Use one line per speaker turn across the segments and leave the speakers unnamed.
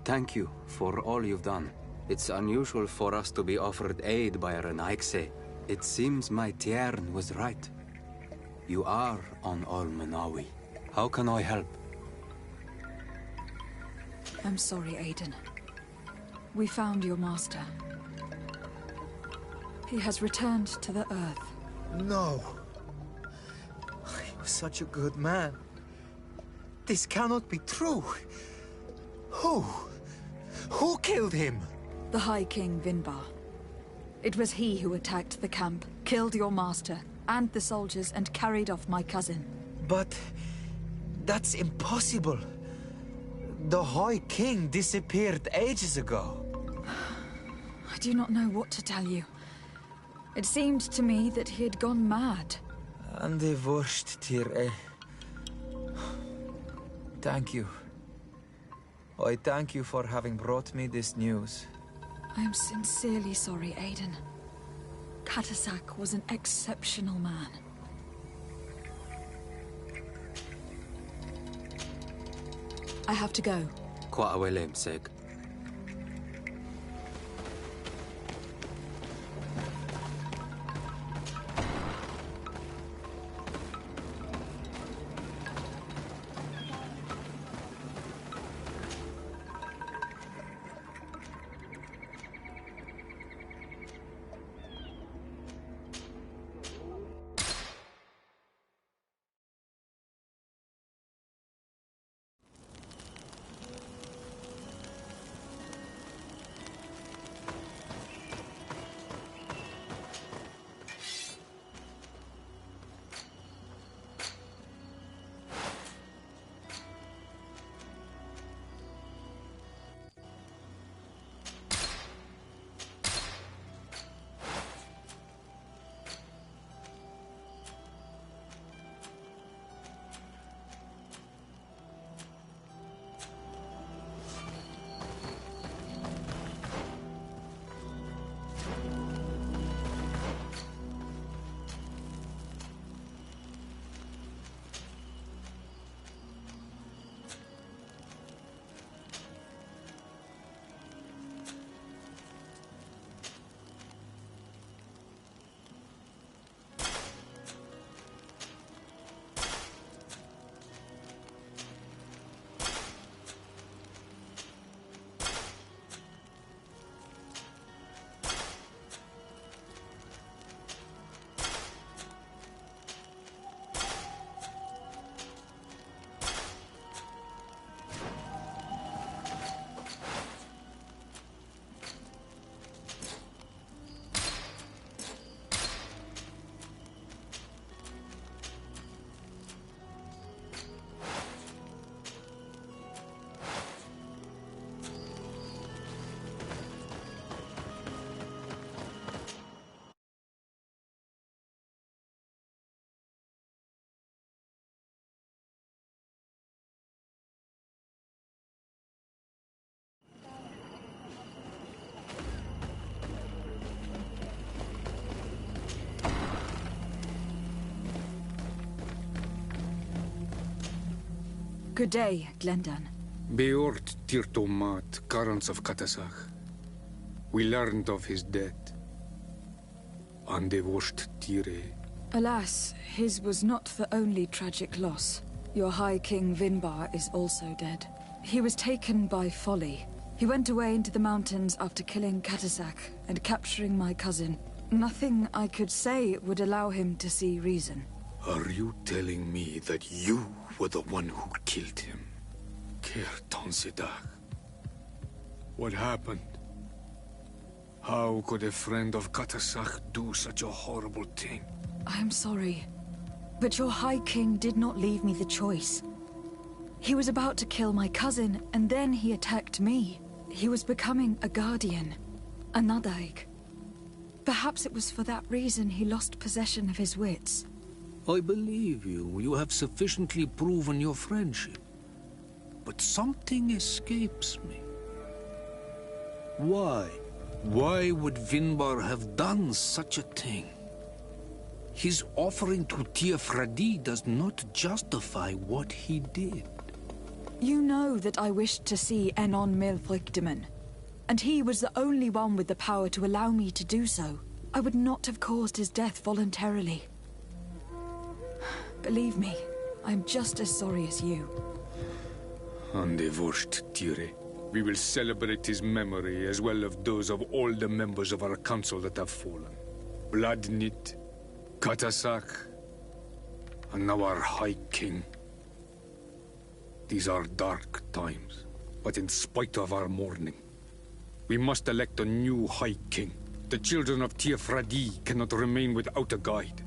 Thank you for all you've done. It's unusual for us to be offered aid by Renaigse. It seems my Tiern was right. You are on Ol Manawi. How can I help?
I'm sorry, Aiden. We found your master. He has returned to the Earth.
No. He was such a good man. This cannot be true. Who? Who killed him?
The High King Vinbar. It was he who attacked the camp, killed your master, and the soldiers, and carried off my cousin.
But... that's impossible. The High King disappeared ages ago.
I do not know what to tell you. It seemed to me that he had gone mad.
And the worst, Tyr. Thank you. I thank you for having brought me this news.
I am sincerely sorry, Aiden. Katasak was an exceptional man. I have to go.
Kwa'awelem, Seg.
Good day, Glendan.
Beort Tirtomat, currents of Katasach. We learned of his death. Andevosht Tire.
Alas, his was not the only tragic loss. Your High King Vinbar is also dead. He was taken by folly. He went away into the mountains after killing Katasak and capturing my cousin. Nothing I could say would allow him to see reason.
Are you telling me that you were the one who killed him? Kerton Sedak. What happened? How could a friend of Katasak do such a horrible thing?
I am sorry, but your High King did not leave me the choice. He was about to kill my cousin, and then he attacked me. He was becoming a guardian, a Nadaig. Perhaps it was for that reason he lost possession of his wits.
I believe you. You have sufficiently proven your friendship. But something escapes me. Why? Why would Vinbar have done such a thing? His offering to Tiafradi does not justify what he did.
You know that I wished to see Enon Milfrichtemann, and he was the only one with the power to allow me to do so. I would not have caused his death voluntarily. Believe me, I am just as sorry as you.
Undivorced Tire. We will celebrate his memory as well as those of all the members of our council that have fallen. Vladnit, Katasak, and now our High King. These are dark times, but in spite of our mourning, we must elect a new High King. The children of Tiefradi cannot remain without a guide.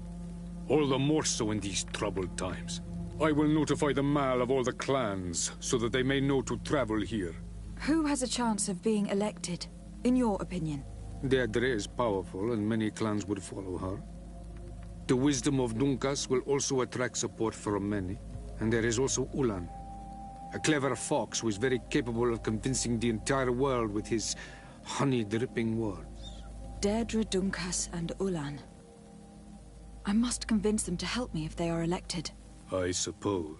All the more so in these troubled times. I will notify the Mal of all the clans, so that they may know to travel here.
Who has a chance of being elected, in your opinion?
Deirdre is powerful, and many clans would follow her. The wisdom of Dunkas will also attract support from many. And there is also Ulan, a clever fox who is very capable of convincing the entire world with his honey-dripping words.
Deirdre, Dunkas, and Ulan. I must convince them to help me if they are elected.
I suppose.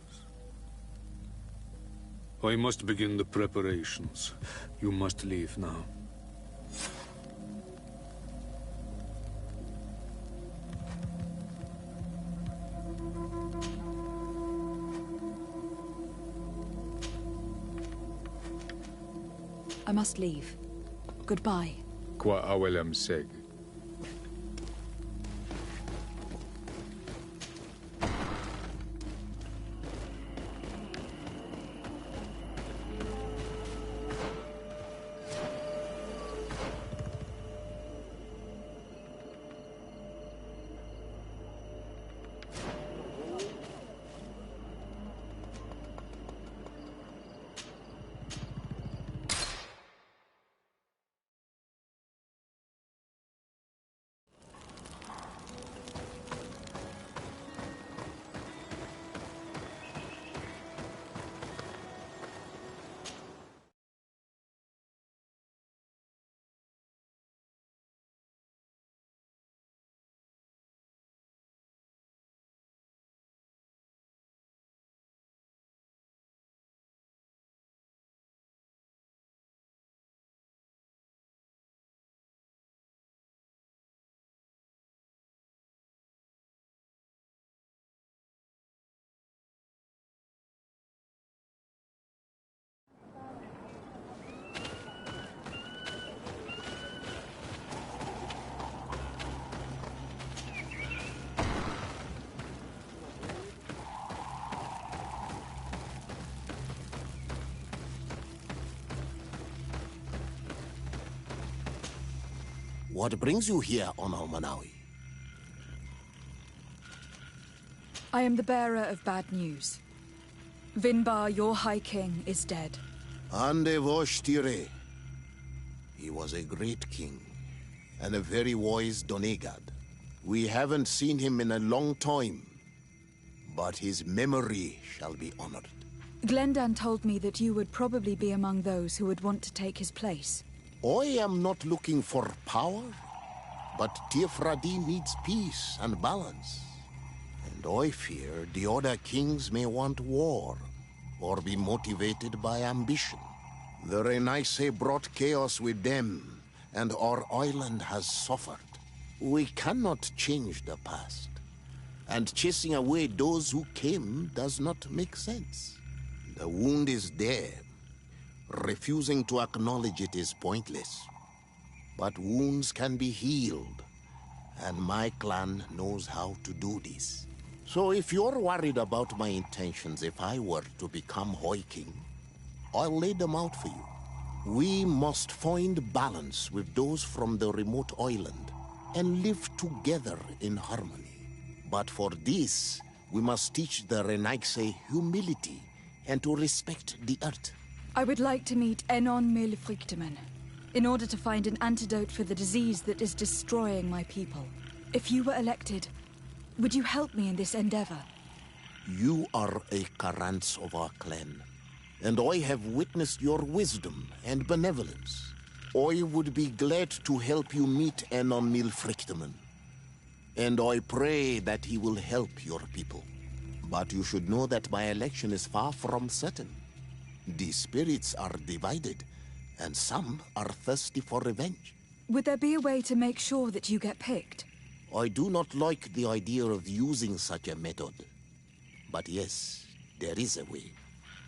I must begin the preparations. You must leave now.
I must leave. Goodbye.
Qua awelem seg.
What brings you here on Almanawi?
I am the bearer of bad news. Vinbar, your High King, is dead.
Ande vosh tire. He was a great king, and a very wise Donegad. We haven't seen him in a long time, but his memory shall be honored.
Glendan told me that you would probably be among those who would want to take his place.
I am not looking for power, but Tiefradi needs peace and balance. And I fear the other kings may want war, or be motivated by ambition. The Renaise brought chaos with them, and our island has suffered. We cannot change the past, and chasing away those who came does not make sense. The wound is there. Refusing to acknowledge it is pointless. But wounds can be healed, and my clan knows how to do this. So if you're worried about my intentions if I were to become High King, I'll lay them out for you. We must find balance with those from the remote island and live together in harmony. But for this, we must teach the Renaise humility and to respect the earth.
I would like to meet Enon Milfrichtemann, in order to find an antidote for the disease that is destroying my people. If you were elected, would you help me in this endeavor?
You are a Karants of our clan, and I have witnessed your wisdom and benevolence. I would be glad to help you meet Enon Milfrichtemann, and I pray that he will help your people. But you should know that my election is far from certain. The spirits are divided, and some are thirsty for revenge.
Would there be a way to make sure that you get picked?
I do not like the idea of using such a method. But yes, there is a way.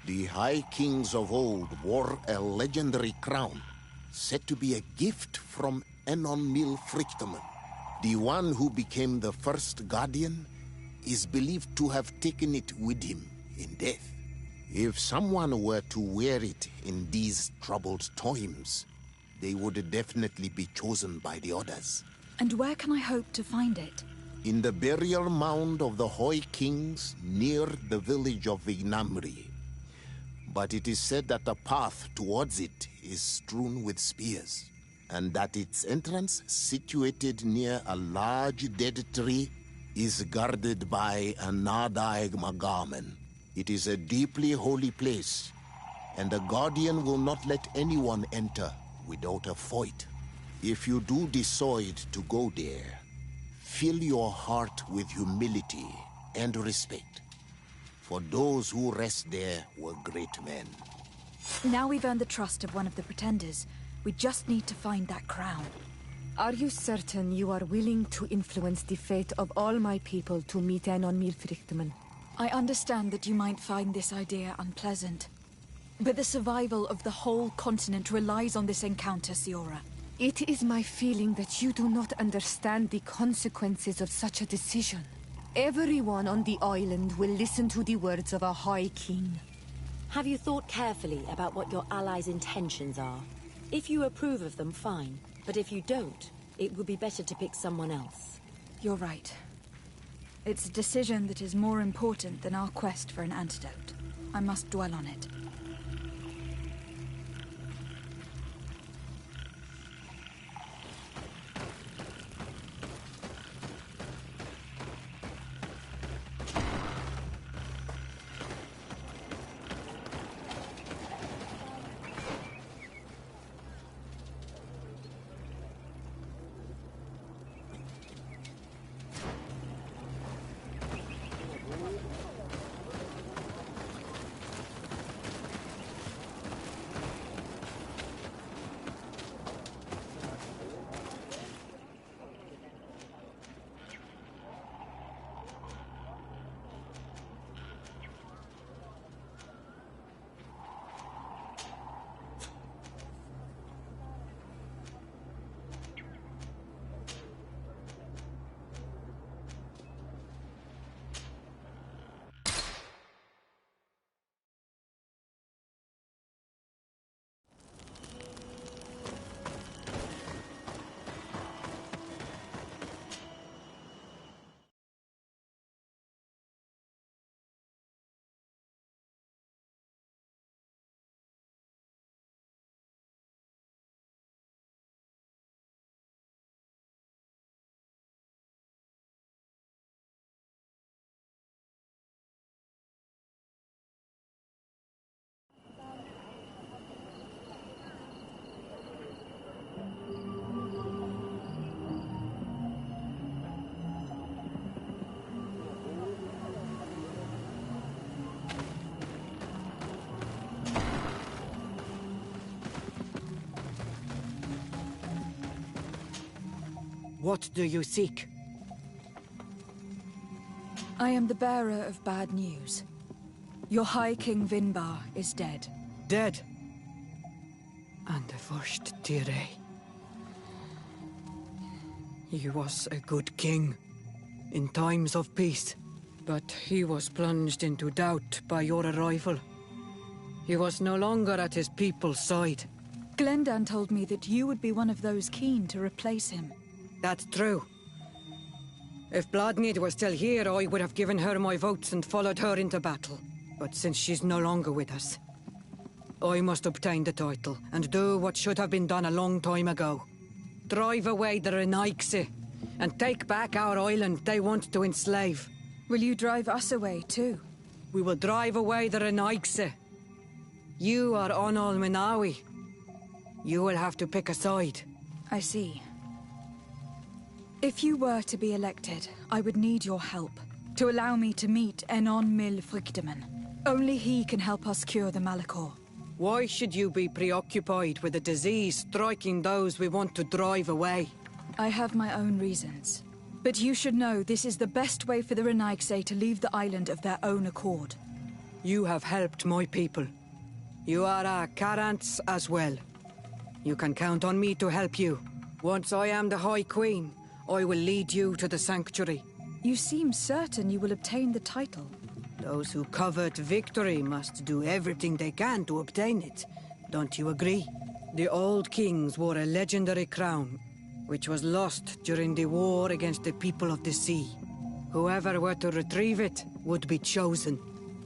The High Kings of old wore a legendary crown, said to be a gift from Enon Mil Frichtemann. The one who became the first Guardian is believed to have taken it with him in death. If someone were to wear it in these troubled times, they would definitely be chosen by the others.
And where can I hope to find it?
In the burial mound of the High Kings near the village of Vignamri. But it is said that the path towards it is strewn with spears, and that its entrance, situated near a large dead tree, is guarded by a Nadaig Magamen. It is a deeply holy place, and the Guardian will not let anyone enter without a fight. If you do decide to go there, fill your heart with humility and respect. For those who rest there were great men.
Now we've earned the trust of one of the pretenders. We just need to find that crown.
Are you certain you are willing to influence the fate of all my people to meet Enon Mil Frichtemann?
I understand that you might find this idea unpleasant. But the survival of the whole continent relies on this encounter, Siora.
It is my feeling that you do not understand the consequences of such a decision. Everyone on the island will listen to the words of a High King.
Have you thought carefully about what your allies' intentions are? If you approve of them, fine. But if you don't, it would be better to pick someone else.
You're right. It's a decision that is more important than our quest for an antidote. I must dwell on it.
What do you seek?
I am the bearer of bad news. Your High King Vinbar is dead.
Dead? And the first Tire. He was a good king in times of peace, but he was plunged into doubt by your arrival. He was no longer at his people's side.
Glendan told me that you would be one of those keen to replace him.
That's true. If Bloodmead was still here, I would have given her my votes and followed her into battle. But since she's no longer with us, I must obtain the title and do what should have been done a long time ago. Drive away the Renaigse and take back our island they want to enslave.
Will you drive us away too?
We will drive away the Renaigse. You are Onol Menawi. You will have to pick a side.
I see. If you were to be elected, I would need your help to allow me to meet Enon Mil Frichtemann. Only he can help us cure the Malachor.
Why should you be preoccupied with a disease striking those we want to drive away?
I have my own reasons. But you should know this is the best way for the Renaigse to leave the island of their own accord.
You have helped my people. You are our Karants as well. You can count on me to help you. Once I am the High Queen, I will lead you to the sanctuary.
You seem certain you will obtain the title.
Those who covet victory must do everything they can to obtain it. Don't you agree? The old kings wore a legendary crown, which was lost during the war against the people of the sea. Whoever were to retrieve it would be chosen.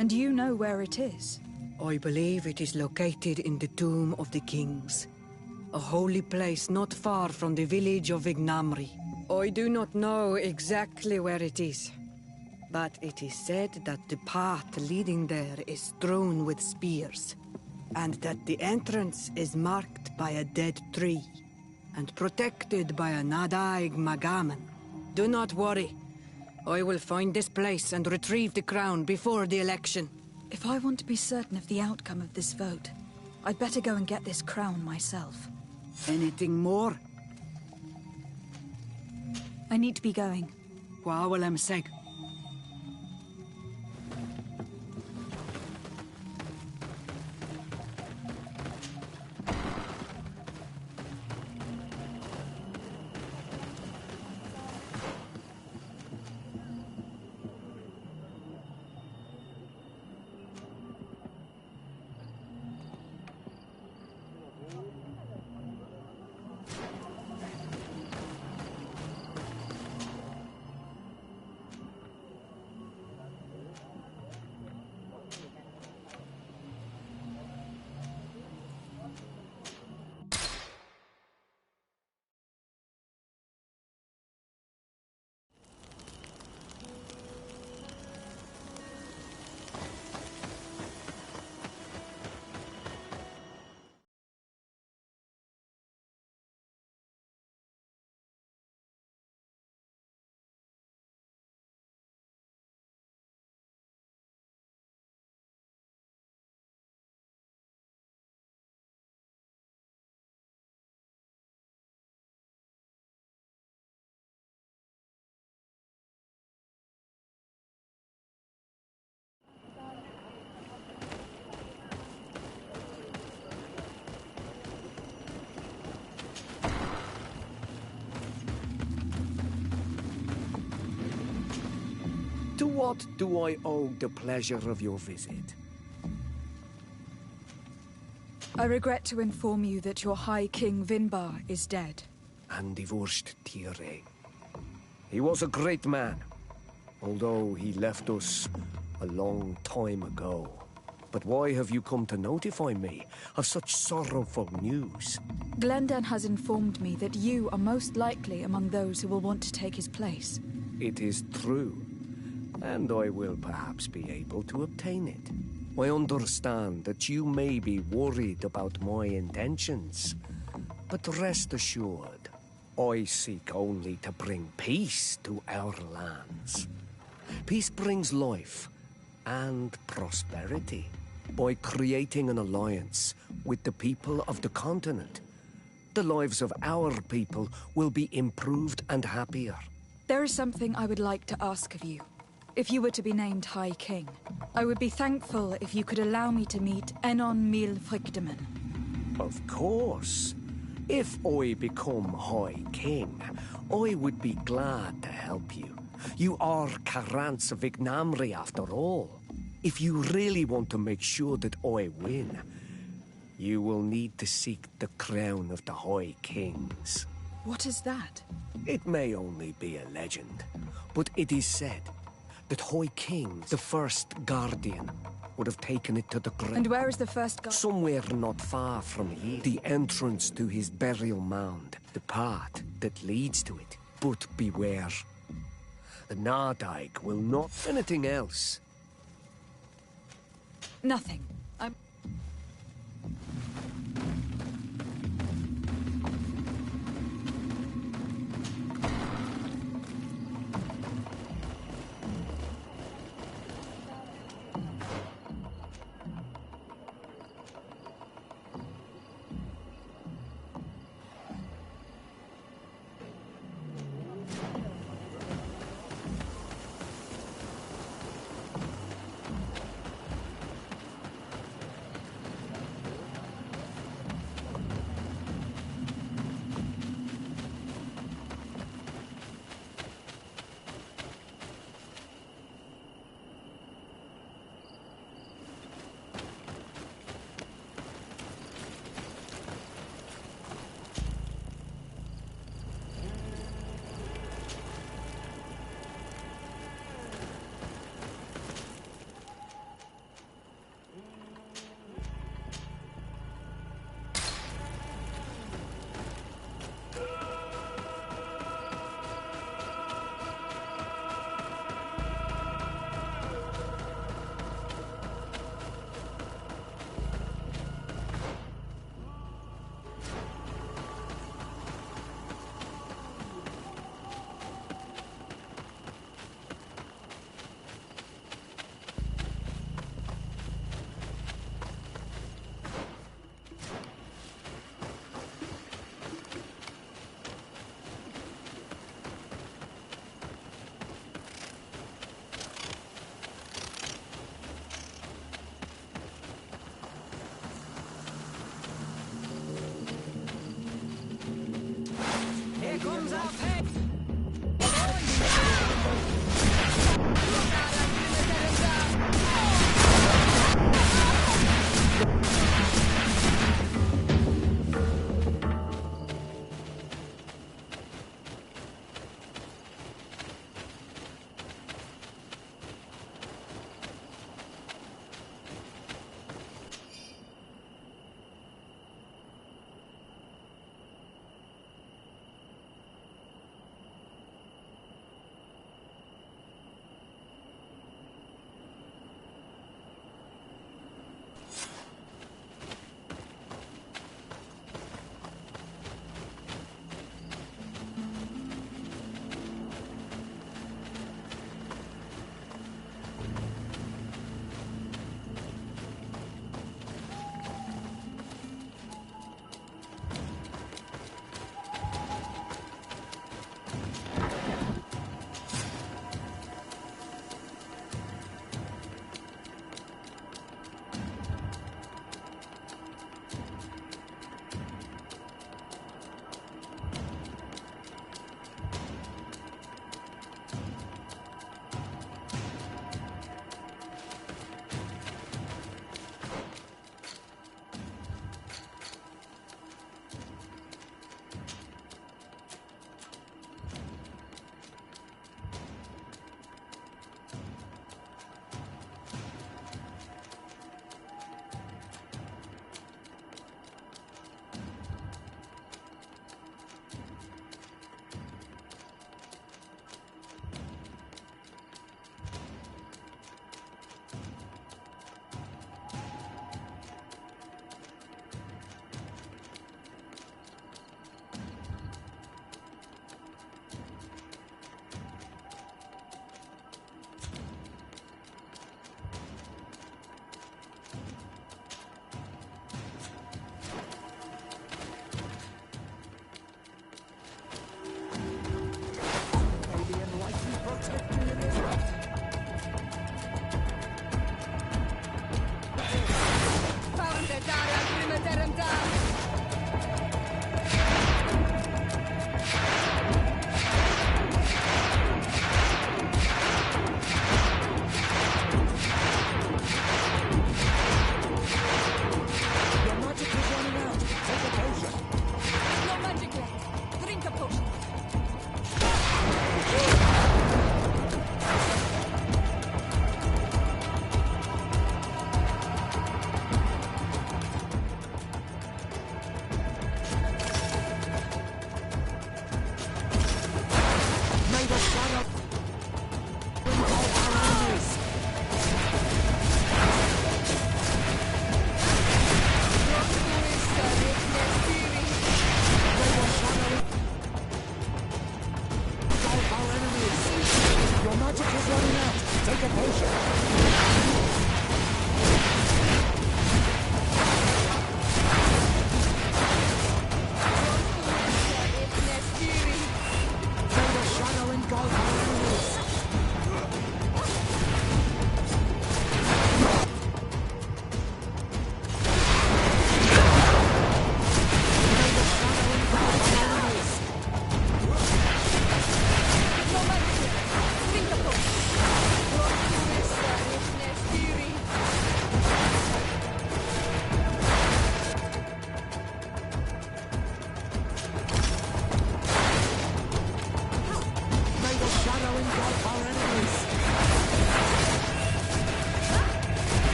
And you know where it is?
I believe it is located in the Tomb of the Kings, a holy place not far from the village of Ignamri. I do not know exactly where it is, but it is said that the path leading there is strewn with spears, and that the entrance is marked by a dead tree, and protected by a Nadaig Magaman. Do not worry. I will find this place and retrieve the crown before the election.
If I want to be certain of the outcome of this vote, I'd better go and get this crown myself.
Anything more?
I need to be going.
Wawalam seg.
To what do I owe the pleasure of your visit?
I regret to inform you that your High King Vinbar is dead.
And divorced Tire. He was a great man, although he left us a long time ago. But why have you come to notify me of such sorrowful news?
Glendan has informed me that you are most likely among those who will want to take his place.
It is true, and I will perhaps be able to obtain it. I understand that you may be worried about my intentions, but rest assured, I seek only to bring peace to our lands. Peace brings life and prosperity by creating an alliance with the people of the continent. The lives of our people will be improved and happier.
There is something I would like to ask of you. If you were to be named High King, I would be thankful if you could allow me to meet Enon Mil Frichteman.
Of course. If I become High King, I would be glad to help you. You are Karants of Ignamri after all. If you really want to make sure that I win, you will need to seek the crown of the High Kings.
What is that?
It may only be a legend, but it is said that High King, the first Guardian, would have taken it to the grave.
And where is the first guard?
Somewhere not far from here. The entrance to his burial mound. The path that leads to it. But beware. The Nardaig will not... Anything else?
Nothing.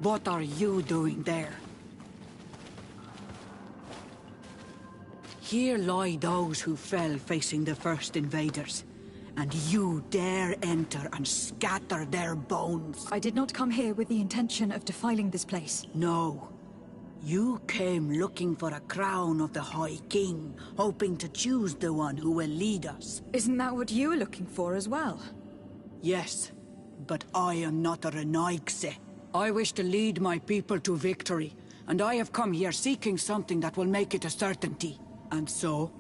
What are you doing there? Here lie those who fell facing the first invaders. And you dare enter and scatter their bones.
I did not come here with the intention of defiling this place.
No. You came looking for a crown of the High King, hoping to choose the one who will lead us.
Isn't that what you were looking for as well?
Yes, but I am not a Renaigse. I wish to lead my people to victory, and I have come here seeking something that will make it a certainty. And so,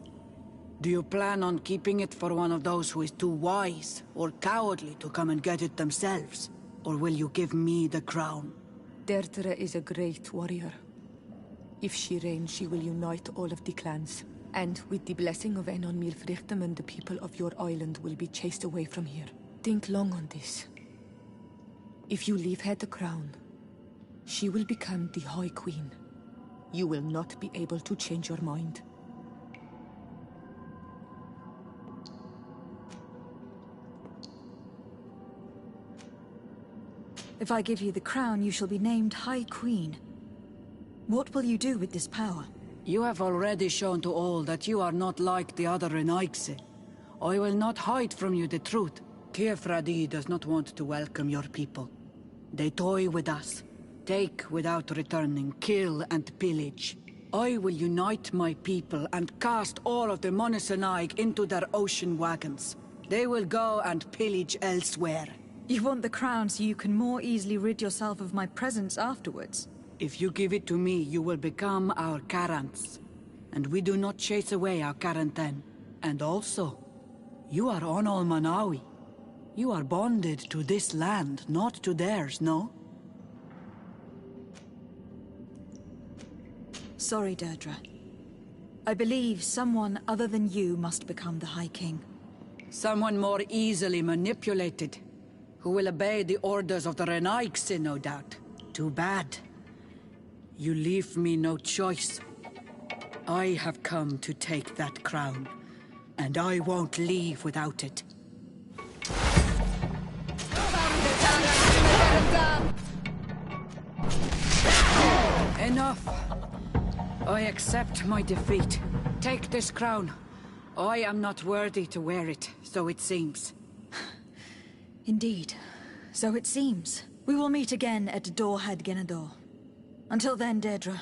do you plan on keeping it for one of those who is too wise or cowardly to come and get it themselves? Or will you give me the crown?
Deirdre is a great warrior. If she reigns, she will unite all of the clans. And with the blessing of Enon Milfrichtem, the people of your island will be chased away from here. Think long on this. If you leave her the crown, she will become the High Queen. You will not be able to change your mind.
If I give you the crown, you shall be named High Queen. What will you do with this power?
You have already shown to all that you are not like the other Renaigse. I will not hide from you the truth. Teofradi does not want to welcome your people. They toy with us, take without returning, kill and pillage. I will unite my people and cast all of the Monosenaig into their ocean wagons. They will go and pillage elsewhere.
You want the crown so you can more easily rid yourself of my presence afterwards?
If you give it to me, you will become our Karants. And we do not chase away our Karanten. And also, you are on Olmanawi. You are bonded to this land, not to theirs, no?
Sorry, Deirdre. I believe someone other than you must become the High King.
Someone more easily manipulated, who will obey the orders of the Renaigse, no doubt. Too bad. You leave me no choice. I have come to take that crown, and I won't leave without it. Enough! I accept my defeat. Take this crown. I am not worthy to wear it, so it seems.
Indeed. So it seems. We will meet again at Dorhead Genador. Until then, Deirdre.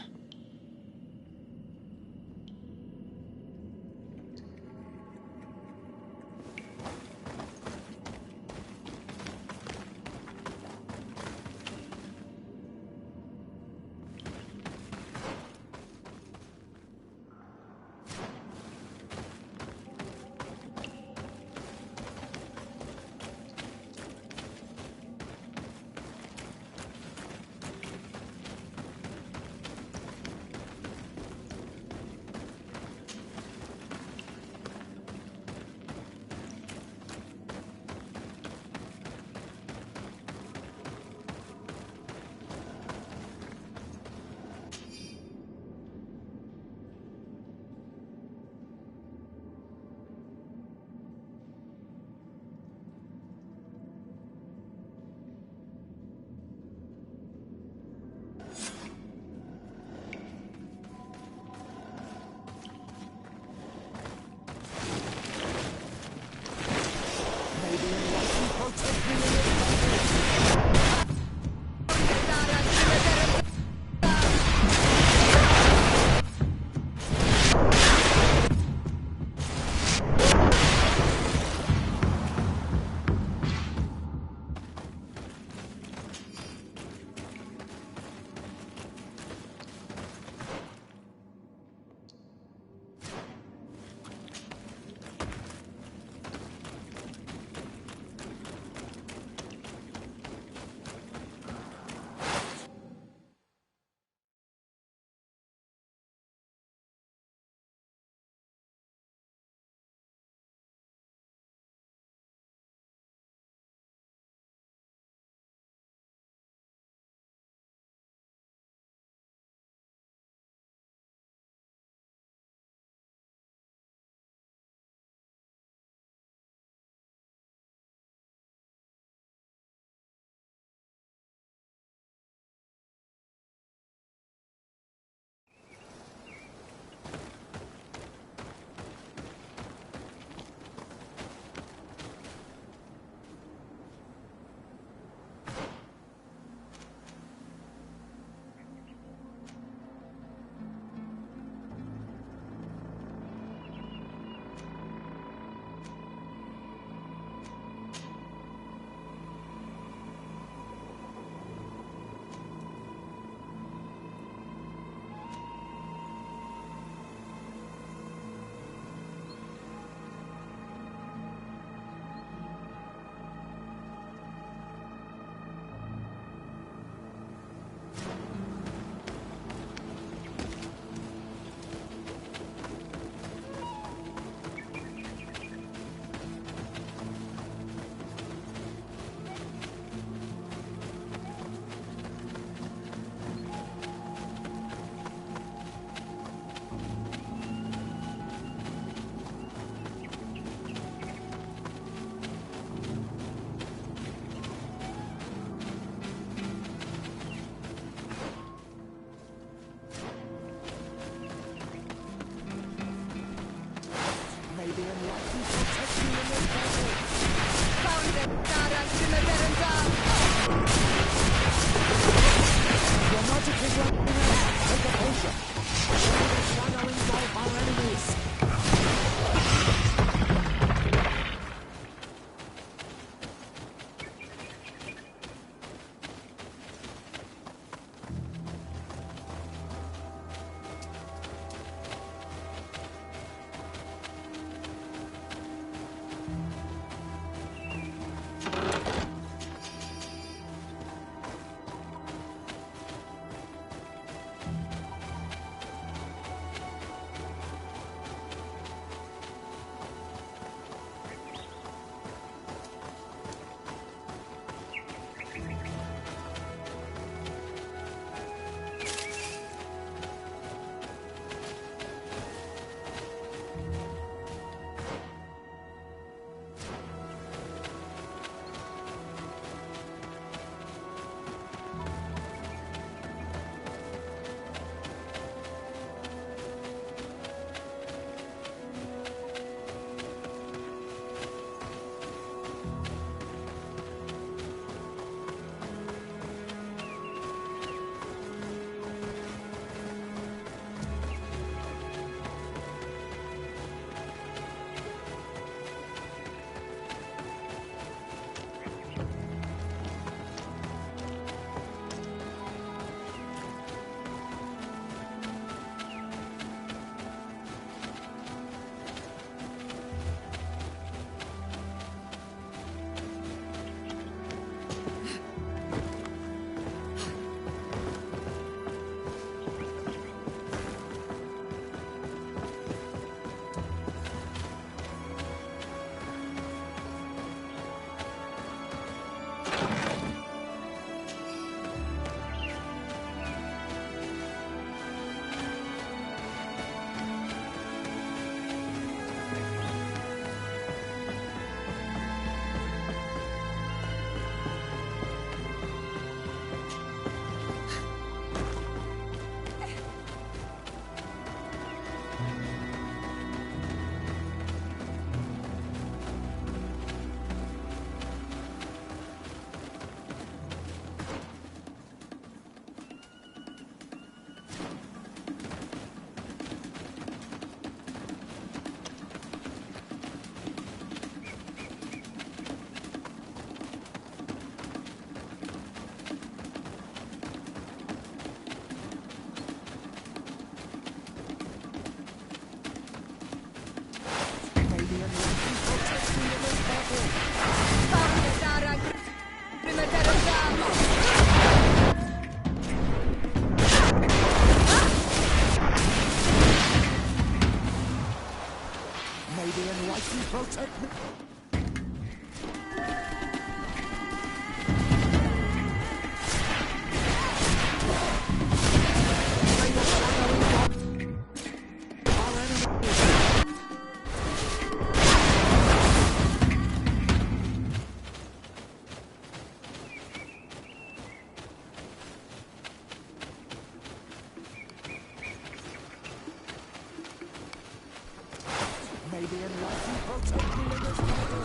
Maybe enlighten protect me in this battle.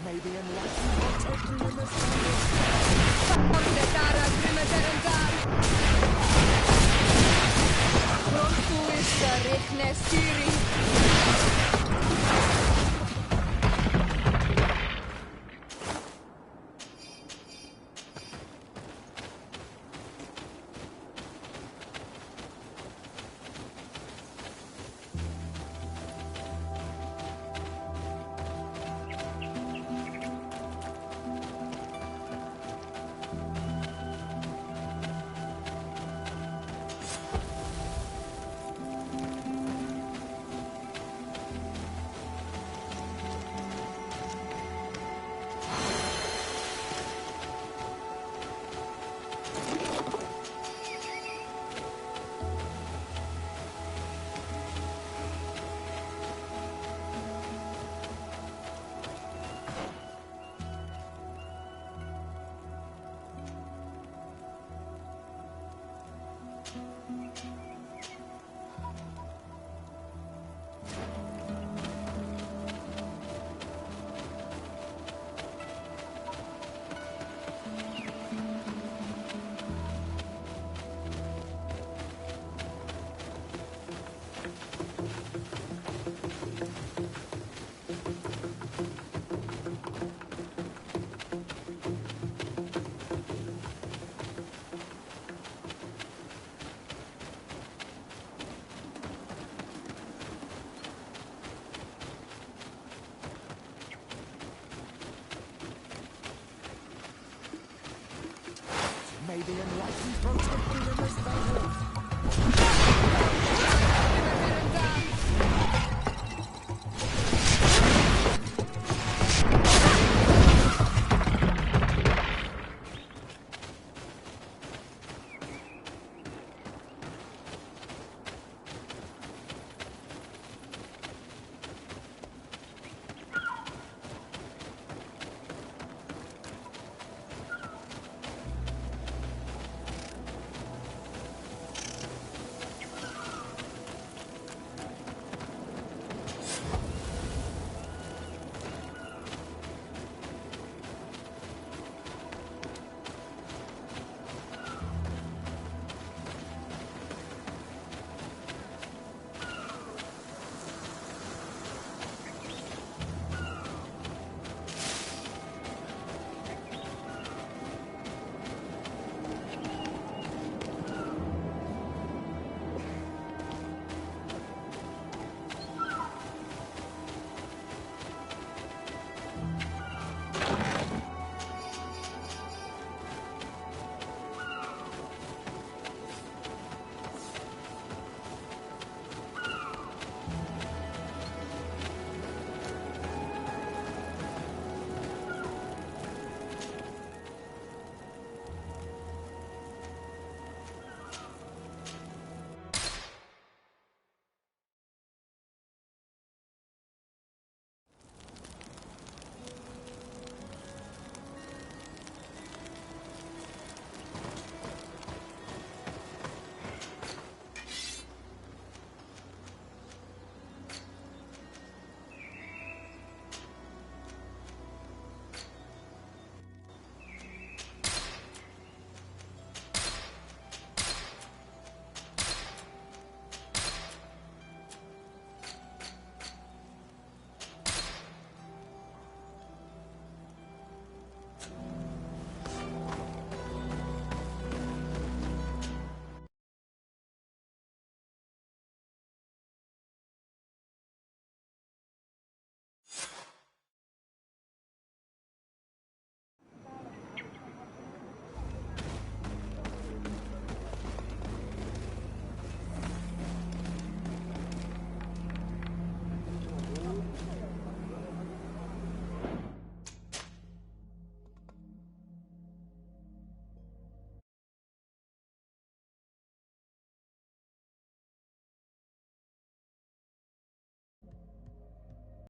Maybe enlighten protect me in this battle.